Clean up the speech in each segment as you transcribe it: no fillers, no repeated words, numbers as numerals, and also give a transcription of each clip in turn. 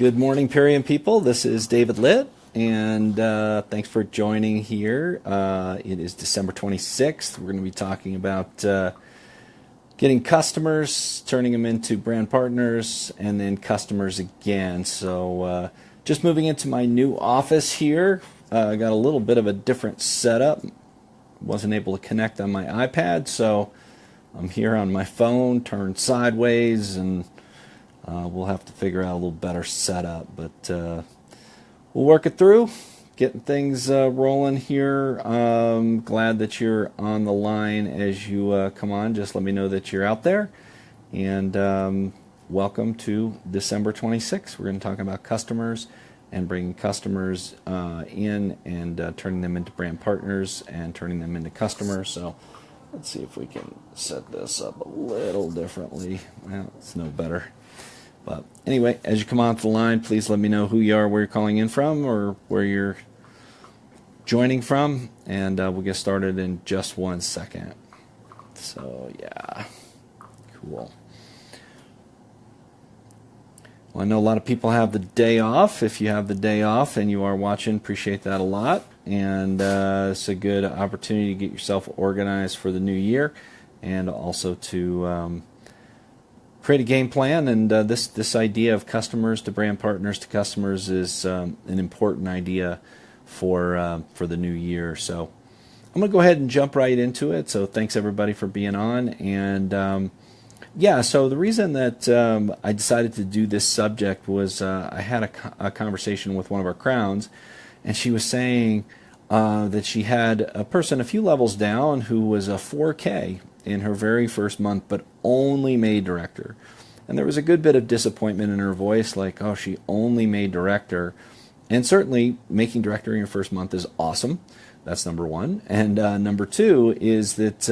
Good morning, Purium people. This is David Litt, and thanks for joining here. It is December 26th. We're going to be talking about getting customers, turning them into brand partners, and then customers again. So just moving into my new office here. I got a little bit of a different setup. Wasn't able to connect on my iPad, so I'm here on my phone, turned sideways, and we'll have to figure out a little better setup, but we'll work it through, getting things rolling here. Glad that you're on the line as you come on. Just let me know that you're out there, and welcome to December 26th. We're going to talk about customers and bringing customers in and turning them into brand partners and turning them into customers. So let's see if we can set this up a little differently. Well, it's no better. But anyway, as you come onto the line, please let me know who you are, where you're calling in from, or where you're joining from, and we'll get started in just 1 second. So, yeah, cool. Well, I know a lot of people have the day off. If you have the day off and you are watching, appreciate that a lot. And it's a good opportunity to get yourself organized for the new year, and also to create a game plan. And this idea of customers to brand partners to customers is an important idea for the new year. So I'm going to go ahead and jump right into it. So thanks everybody for being on. And yeah, so the reason that I decided to do this subject was I had a conversation with one of our crowns, and she was saying that she had a person a few levels down who was a 4K in her very first month, but only made director. And there was a good bit of disappointment in her voice, like, oh, she only made director. And certainly making director in your first month is awesome. That's number one. And number two is that,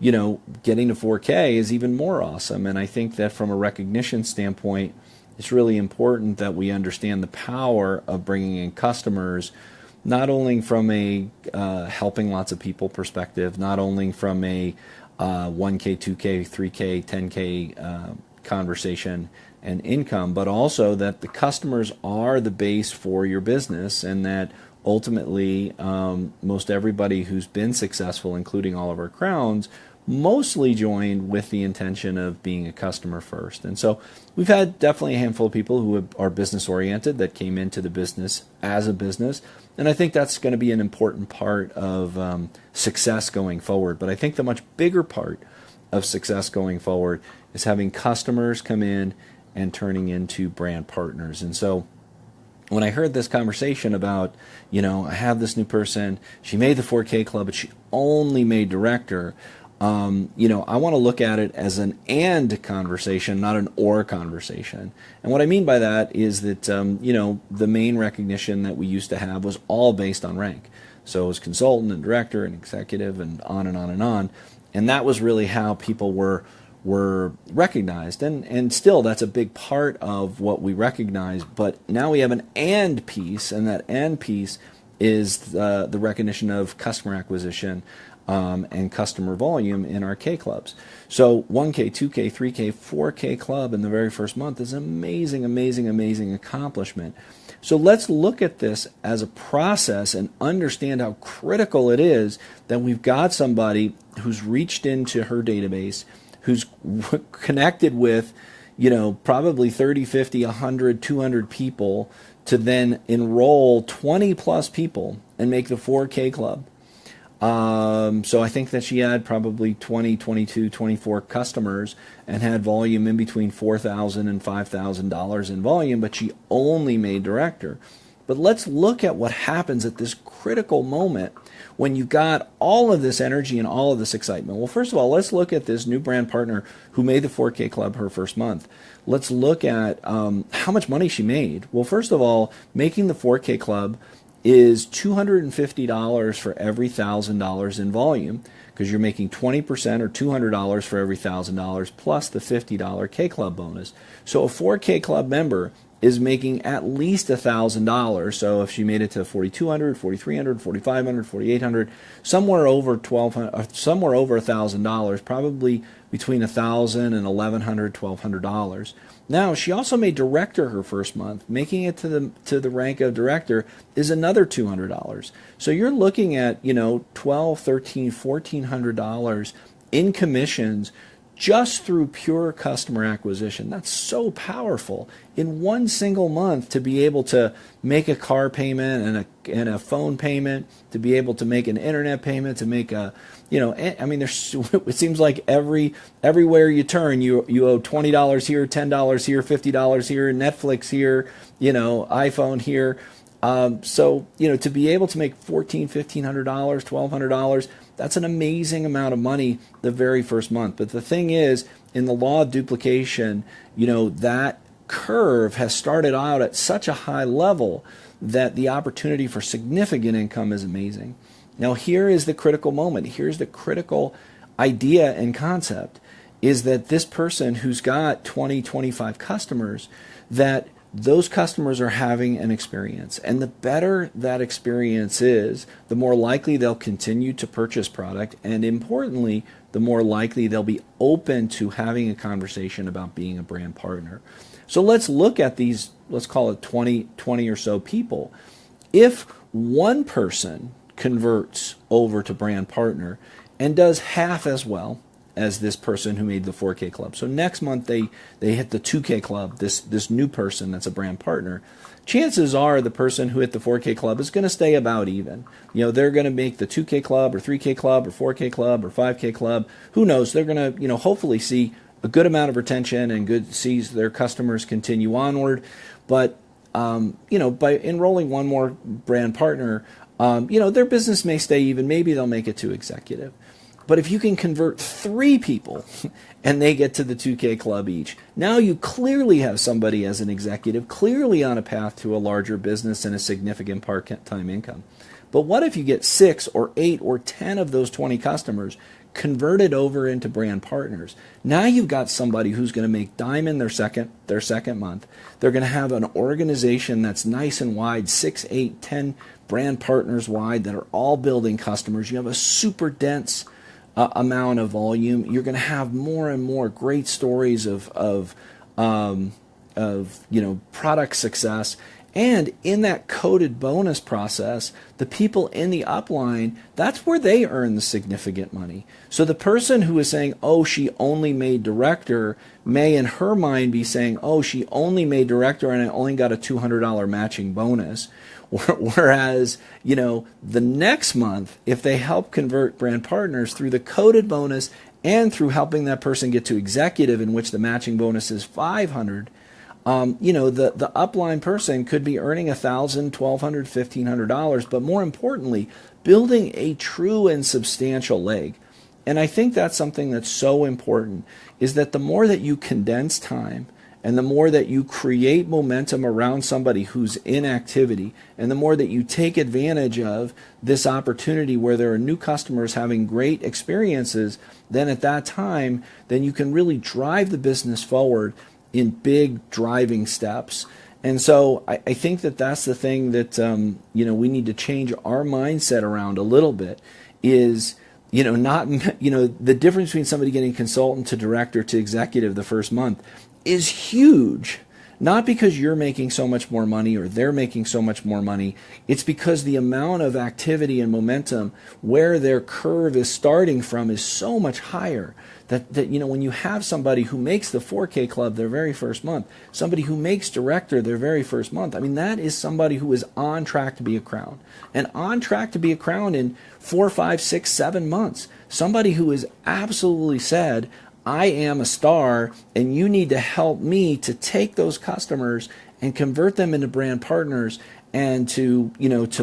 you know, getting to 4K is even more awesome. And I think that from a recognition standpoint, it's really important that we understand the power of bringing in customers, not only from a helping lots of people perspective, not only from a 1K, 2K, 3K, 10K conversation and income, but also that the customers are the base for your business, and that ultimately most everybody who's been successful, including all of our crowns, mostly joined with the intention of being a customer first. And so we've had definitely a handful of people who are business oriented that came into the business as a business. And I think that's going to be an important part of success going forward. But I think the much bigger part of success going forward is having customers come in and turning into brand partners. And so when I heard this conversation about, you know, I have this new person, she made the 4K club, but she only made director. You know, I want to look at it as an and conversation, not an or conversation. And what I mean by that is that, you know, the main recognition that we used to have was all based on rank. So it was consultant and director and executive and on and on and on. And that was really how people were recognized. And still, that's a big part of what we recognize. But now we have an and piece, and that and piece is the recognition of customer acquisition, and customer volume in our K clubs. So 1K, 2K, 3K, 4K club in the very first month is an amazing, amazing, amazing accomplishment. So let's look at this as a process and understand how critical it is that we've got somebody who's reached into her database, who's connected with, you know, probably 30, 50, 100, 200 people to then enroll 20 plus people and make the 4K club. So I think that she had probably 20, 22, 24 customers and had volume in between $4,000 and $5,000 in volume, but she only made director. But let's look at what happens at this critical moment when you've got all of this energy and all of this excitement. Well, first of all, let's look at this new brand partner who made the 4K club her first month. Let's look at how much money she made. Well, first of all, making the 4K club is $250 for every $1,000 in volume, because you're making 20% or $200 for every $1,000 plus the $50 K Club bonus. So a 4K Club member is making at least $1,000. So if she made it to 4,200, 4,300, 4,500, 4,800, somewhere over $1,000, probably between $1,000 and $1,100, $1,200. Now she also made director her first month. Making it to the rank of director is another $200. So you're looking at $1,200, $1,300, $1,400 in commissions just through pure customer acquisition. That's so powerful. In one single month, to be able to make a car payment and a phone payment, to be able to make an internet payment, to make a, I mean, it seems like everywhere you turn, you owe $20 here, $10 here, $50 here, Netflix here, iPhone here. So to be able to make $1,400, $1,500, $1,200, that's an amazing amount of money the very first month. But the thing is, in the law of duplication, that curve has started out at such a high level that the opportunity for significant income is amazing. Now, here is the critical moment. Here's the critical idea and concept, is that this person who's got 20, 25 customers, that those customers are having an experience. And the better that experience is, the more likely they'll continue to purchase product. And importantly, the more likely they'll be open to having a conversation about being a brand partner. So let's look at these, let's call it 20 or so people. If one person converts over to brand partner and does half as well as this person who made the 4K Club. So next month they hit the 2K Club, this new person that's a brand partner. Chances are the person who hit the 4K Club is going to stay about even. They're going to make the 2K Club or 3K Club or 4K Club or 5K Club. Who knows? They're going to, hopefully see a good amount of retention and sees their customers continue onward. But, by enrolling one more brand partner, their business may stay even. Maybe they'll make it to executive. But if you can convert 3 people and they get to the 2K Club each, now you clearly have somebody as an executive, clearly on a path to a larger business and a significant part-time income. But what if you get 6 or 8 or 10 of those 20 customers converted over into brand partners? Now you've got somebody who's going to make diamond their second month. They're going to have an organization that's nice and wide, 6, 8, 10 brand partners wide that are all building customers. You have a super dense amount of volume. You're going to have more and more great stories of product success. And in that coded bonus process, the people in the upline, that's where they earn the significant money. So the person who is saying, oh, she only made director, may in her mind be saying, oh, she only made director and I only got a $200 matching bonus. Whereas, the next month, if they help convert brand partners through the coded bonus and through helping that person get to executive, in which the matching bonus is $500, the upline person could be earning $1,000, $1,200, $1,500, but more importantly, building a true and substantial leg. And I think that's something that's so important, is that the more that you condense time and the more that you create momentum around somebody who's in activity, and the more that you take advantage of this opportunity where there are new customers having great experiences, then at that time, then you can really drive the business forward in big driving steps. And so I think that that's the thing that we need to change our mindset around a little bit, is the difference between somebody getting consultant to director to executive the first month is huge. Not because you're making so much more money or they're making so much more money. It's because the amount of activity and momentum where their curve is starting from is so much higher that when you have somebody who makes the 4K Club their very first month, somebody who makes director their very first month, I mean, that is somebody who is on track to be a crown, and on track to be a crown in 4, 5, 6, 7 months. Somebody who has absolutely said, I am a star, and you need to help me to take those customers and convert them into brand partners, and to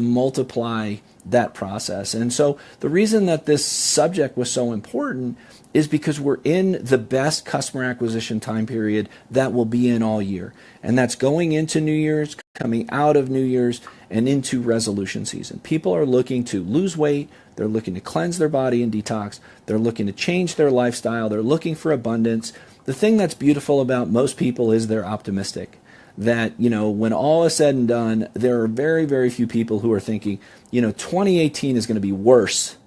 multiply that process. And so the reason that this subject was so important is because we're in the best customer acquisition time period that we'll be in all year. And that's going into New Year's, coming out of New Year's, and into resolution season. People are looking to lose weight, They're looking to cleanse their body and detox. They're looking to change their lifestyle. They're looking for abundance. The thing that's beautiful about most people is they're optimistic. That, when all is said and done, there are very, very few people who are thinking, 2018 is going to be worse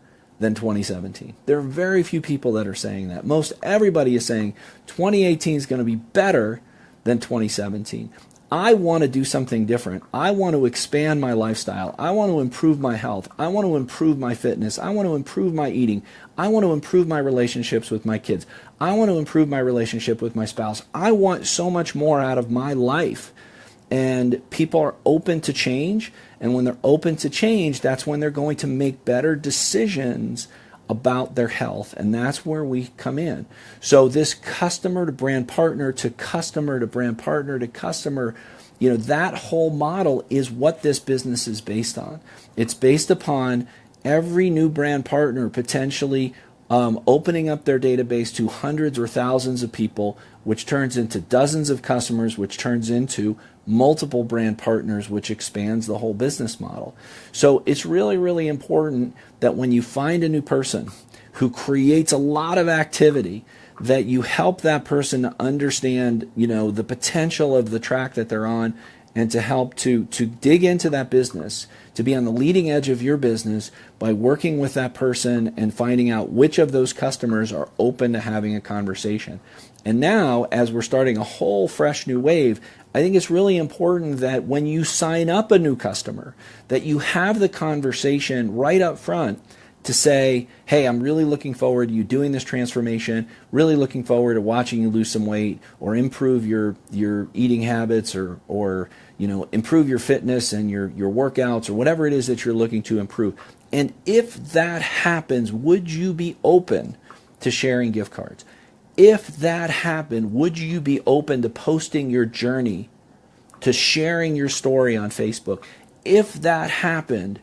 than 2017. There are very few people that are saying that. Most everybody is saying 2018 is going to be better than 2017. I want to do something different. I want to expand my lifestyle. I want to improve my health. I want to improve my fitness. I want to improve my eating. I want to improve my relationships with my kids. I want to improve my relationship with my spouse. I want so much more out of my life. And people are open to change. And when they're open to change, that's when they're going to make better decisions about their health. And that's where we come in. So this customer to brand partner to customer to brand partner to customer, that whole model is what this business is based on. It's based upon every new brand partner potentially opening up their database to hundreds or thousands of people, which turns into dozens of customers, which turns into multiple brand partners, which expands the whole business model. So it's really, really important that when you find a new person who creates a lot of activity, that you help that person to understand, the potential of the track that they're on, and to help to dig into that business, to be on the leading edge of your business by working with that person and finding out which of those customers are open to having a conversation. And now, as we're starting a whole fresh new wave, I think it's really important that when you sign up a new customer, that you have the conversation right up front to say, hey, I'm really looking forward to you doing this transformation, really looking forward to watching you lose some weight or improve your eating habits or improve your fitness and your workouts or whatever it is that you're looking to improve. And if that happens, would you be open to sharing gift cards? If that happened, would you be open to posting your journey, to sharing your story on Facebook? If that happened,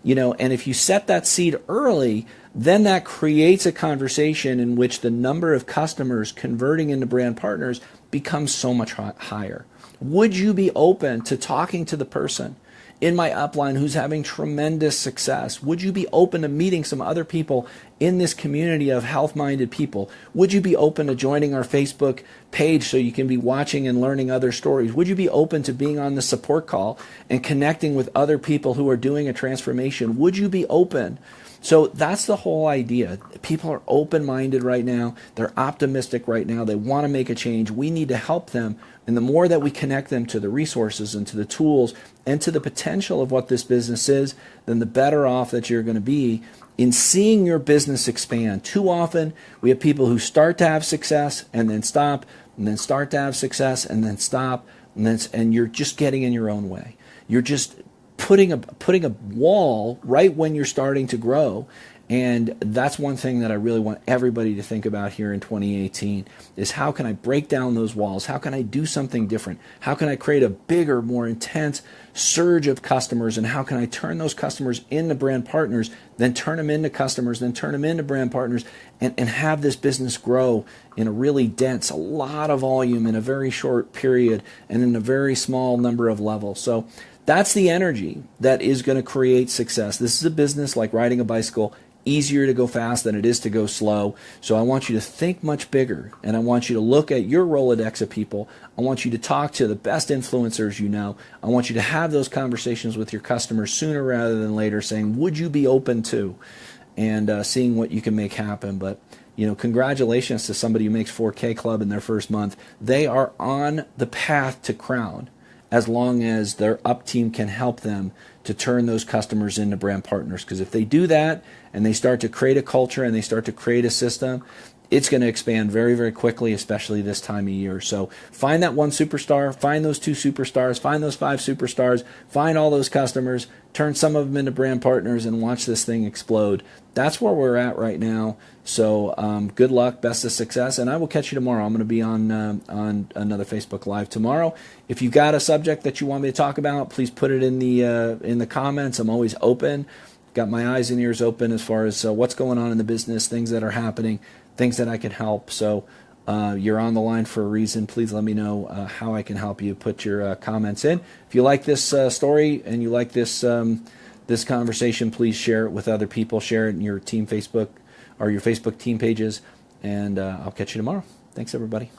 and if you set that seed early, then that creates a conversation in which the number of customers converting into brand partners becomes so much higher. Would you be open to talking to the person in my upline who's having tremendous success? Would you be open to meeting some other people in this community of health-minded people? Would you be open to joining our Facebook page so you can be watching and learning other stories? Would you be open to being on the support call and connecting with other people who are doing a transformation? Would you be open? So that's the whole idea. People are open-minded right now. They're optimistic right now. They want to make a change. We need to help them. And the more that we connect them to the resources and to the tools and to the potential of what this business is, then the better off that you're going to be in seeing your business expand. Too often, we have people who start to have success and then stop, and then start to have success and then stop, and you're just getting in your own way. You're just putting a wall right when you're starting to grow. And that's one thing that I really want everybody to think about here in 2018 is how can I break down those walls? How can I do something different? How can I create a bigger, more intense surge of customers? And how can I turn those customers into brand partners, then turn them into customers, then turn them into brand partners, and have this business grow in a really dense, a lot of volume in a very short period and in a very small number of levels. So that's the energy that is going to create success. This is a business like riding a bicycle, easier to go fast than it is to go slow. So I want you to think much bigger, and I want you to look at your Rolodex of people. I want you to talk to the best influencers you know. I want you to have those conversations with your customers sooner rather than later, saying, would you be open to, and seeing what you can make happen. But congratulations to somebody who makes 4K Club in their first month. They are on the path to crown, as long as their up team can help them to turn those customers into brand partners. Because if they do that and they start to create a culture and they start to create a system, it's going to expand very, very quickly, especially this time of year. So find that one superstar, find those two superstars, find those 5 superstars, find all those customers, turn some of them into brand partners, and watch this thing explode. That's where we're at right now. So good luck, best of success, and I will catch you tomorrow. I'm going to be on another Facebook Live tomorrow. If you've got a subject that you want me to talk about, please put it in the comments. I'm always open. Got my eyes and ears open as far as what's going on in the business, things that are happening, things that I can help. So you're on the line for a reason. Please let me know how I can help you. Put your comments in. If you like this story and you like this this conversation, please share it with other people. Share it in your team Facebook or your Facebook team pages. And I'll catch you tomorrow. Thanks, everybody.